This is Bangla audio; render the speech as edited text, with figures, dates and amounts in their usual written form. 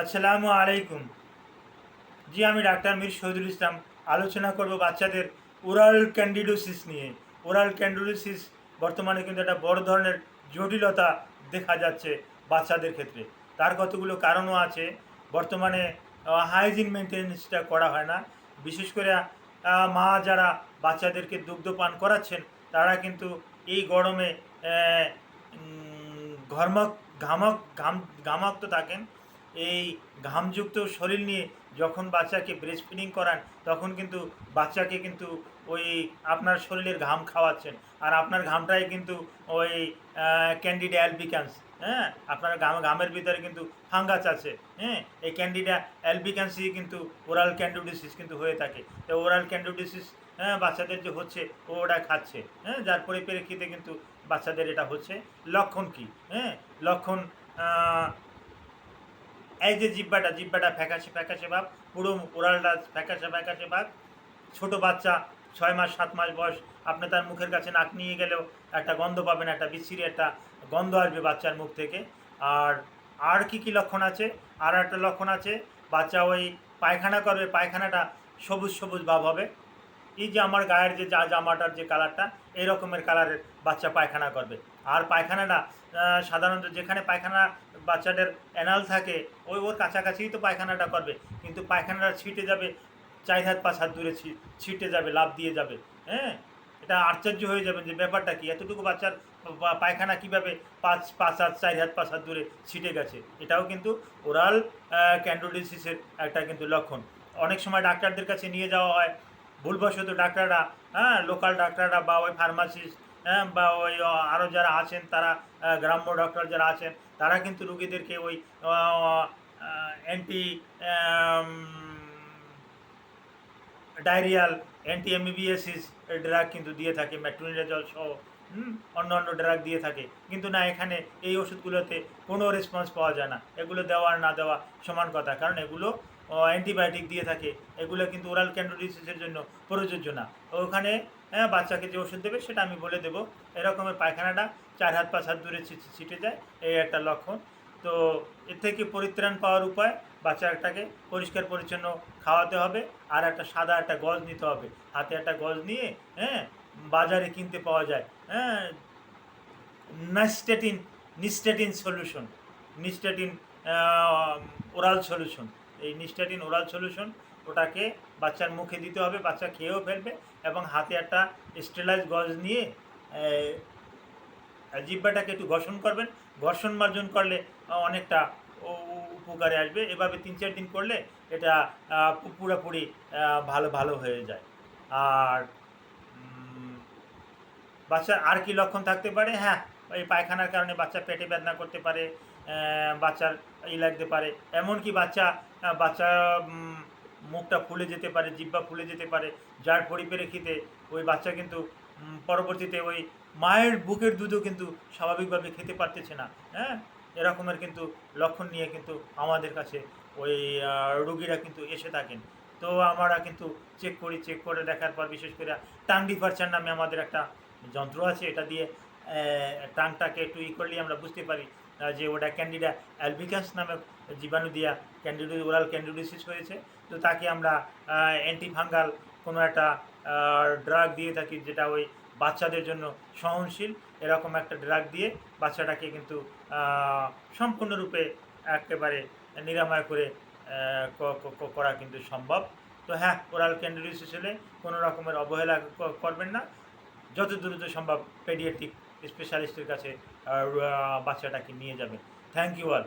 আসসালামু আলাইকুম। জি, আমি ডাক্তার মীর শহীদুল ইসলাম। আলোচনা করব বাচ্চাদের ওরাল ক্যান্ডিডিয়াসিস নিয়ে। ওরাল ক্যান্ডিডিয়াসিস বর্তমানে কিন্তু একটা বড় ধরনের জটিলতা দেখা যাচ্ছে বাচ্চাদের ক্ষেত্রে। তার কতগুলো কারণও আছে। বর্তমানে হাইজিন মেনটেন্যান্সটা করা হয় না। বিশেষ করে মা যারা বাচ্চাদেরকে দুগ্ধপান করাচ্ছেন তারা কিন্তু এই গরমে ঘর্মক ঘামক ঘাম ঘামাক্ত থাকেন। এই ঘামযুক্ত শরীর নিয়ে যখন বাচ্চাকে ব্রেস্ট ফিডিং করান তখন কিন্তু বাচ্চাকে কিন্তু ওই আপনার শরীরের ঘাম খাওয়াচ্ছেন, আর আপনার ঘামটাই কিন্তু ওই ক্যান্ডিডা অ্যালবিকান্স। হ্যাঁ, আপনার ঘামের ভিতরে কিন্তু ফাঙ্গাস আছে। হ্যাঁ, এই ক্যান্ডিডা অ্যালবিকান্সই কিন্তু ওরাল ক্যান্ডিডিয়াসিস কিন্তু হয়ে থাকে। তো ওরাল ক্যান্ডিডিয়াসিস বাচ্চাদের যে হচ্ছে ওটা খাচ্ছে, হ্যাঁ, যার পরিপ্রেক্ষিতে কিন্তু বাচ্চাদের এটা হচ্ছে। লক্ষণ কি? হ্যাঁ, লক্ষণ এই যে জিব্বাটা ফ্যাকাশে ফ্যাকাশে ভাব, পুরো ওরালটা ফ্যাকাশে ফ্যাকাশে ভাব। ছোট বাচ্চা 6 মাস 7 মাস বয়স, আপনি তার মুখের কাছে নাক নিয়ে গেলেও একটা গন্ধ পাবেন, একটা বিশ্রী একটা গন্ধ আসবে বাচ্চার মুখ থেকে। আর আর কি লক্ষণ আছে? আর একটা লক্ষণ আছে, বাচ্চা ওই পায়খানা করবে, পায়খানাটা সবুজ সবুজ ভাব হবে। এই যে আমার গায়ের যে জামাটার যে কালারটা, এই রকমের কালারের বাচ্চা পায়খানা করবে। আর পায়খানাটা সাধারণত যেখানে পায়খানা বাচ্চাদের অ্যানাল থাকে ওর কাছাকাছিই তো পায়খানাটা করবে, কিন্তু পায়খানাটা ছিটে যাবে 4 হাত 5 হাত দূরে ছিটে যাবে, লাফ দিয়ে যাবে। হ্যাঁ, এটা আশ্চর্য হয়ে যাবে যে ব্যাপারটা কি, এতটুকু বাচ্চার পায়খানা কীভাবে 5 হাত 4 হাত 5 হাত দূরে ছিটে গেছে। এটাও কিন্তু ওরাল ক্যান্ডিডিয়াসিসের একটা কিন্তু লক্ষণ। অনেক সময় ডাক্তারদের কাছে নিয়ে যাওয়া হয়, ভুলবশত ডাক্তাররা, হ্যাঁ, লোকাল ডাক্তাররা বা ওই ফার্মাসিস্ট, হ্যাঁ, বা ওই আরও যারা আছেন তারা, গ্রাম্য ডক্টর যারা আছেন তারা কিন্তু রুগীদেরকে ওই অ্যান্টি ডায়রিয়াল, অ্যান্টি এমিবিএসিস ড্রাগ কিন্তু দিয়ে থাকে, মেট্রোনিডাজল সহ অন্য অন্য ড্রাগ দিয়ে থাকে। কিন্তু না, এখানে এই ওষুধগুলোতে কোনো রেসপন্স পাওয়া যায় না। এগুলো দেওয়া আর না দেওয়া সমান কথা, কারণ এগুলো অ্যান্টিবায়োটিক দিয়ে থাকে। এগুলো কিন্তু ওরাল ক্যান্ডিডিয়াসিসের জন্য প্রযোজ্য না। ওখানে হ্যাঁ, বাচ্চাকে যে ওষুধ দেবে সেটা আমি বলে দেবো। এরকমের পায়খানাটা 4 হাত 5 হাত দূরে ছিটে যায়, এই একটা লক্ষণ। তো এর থেকে পরিত্রাণ পাওয়ার উপায়, বাচ্চাটাকে পরিষ্কার পরিচ্ছন্ন খাওয়াতে হবে। আর একটা সাদা একটা গজ নিতে হবে, হাতে একটা গজ নিয়ে, হ্যাঁ, বাজারে কিনতে পাওয়া যায়, হ্যাঁ, নিস্টেটিন নিস্টেটিন সলিউশন, নিস্টেটিন ওরাল সলিউশন। এই নিস্টেটিন ওরাল সলিউশন ওটাকে বাচ্চার মুখে দিতে হবে, বাচ্চা খেয়েও ফেলবে। এবং হাতে একটা স্টেলাইজ গজ নিয়ে জিহ্বাটাকে একটু ঘর্ষণ করবেন। ঘর্ষণ মার্জন করলে অনেকটা উপকারে আসবে। এভাবে 3-4 দিন করলে এটা পুরোপুরি ভালো ভালো হয়ে যায়। আর বাচ্চার আর কি লক্ষণ থাকতে পারে? হ্যাঁ, এই পায়খানার কারণে বাচ্চা পেটে বেদনা করতে পারে, বাচ্চার লাগতে পারে, এমনকি বাচ্চা মুখটা ফুলে যেতে পারে, জিহ্বা ফুলে যেতে পারে, যার পরিপ্রেক্ষিতে ওই বাচ্চা কিন্তু পরবর্তীতে ওই মায়ের বুকের দুধও কিন্তু স্বাভাবিকভাবে খেতে পারতেছে না। হ্যাঁ, এরকমের কিন্তু লক্ষণ নিয়ে কিন্তু আমাদের কাছে ওই রুগীরা কিন্তু এসে থাকেন। তো আমরা কিন্তু চেক করে দেখার পর, বিশেষ করে টাং ডিপারচার নামে আমাদের একটা যন্ত্র আছে, এটা দিয়ে টাংটাকে একটু করলেই আমরা বুঝতে পারি যে ওটা ক্যান্ডিডা অ্যালবিকান্স নামে জীবাণু দিয়া ওরাল ক্যান্ডিডিয়াসিস হয়েছে। তো তাকে আমরা অ্যান্টিফাঙ্গাল কোনো একটা ড্রাগ দিয়ে থাকি, যেটা ওই বাচ্চাদের জন্য সহনশীল। এরকম একটা ড্রাগ দিয়ে বাচ্চাটাকে কিন্তু সম্পূর্ণরূপে একেবারে নিরাময় করে করা কিন্তু সম্ভব। তো হ্যাঁ, ওরাল ক্যান্ডিডিয়াসিস হলে কোনো রকমের অবহেলা করবেন না, যত দ্রুত সম্ভব পেডিয়াট্রিক স্পেশালিস্টের কাছে বাচ্চাটাকে নিয়ে যাবেন। Thank you all.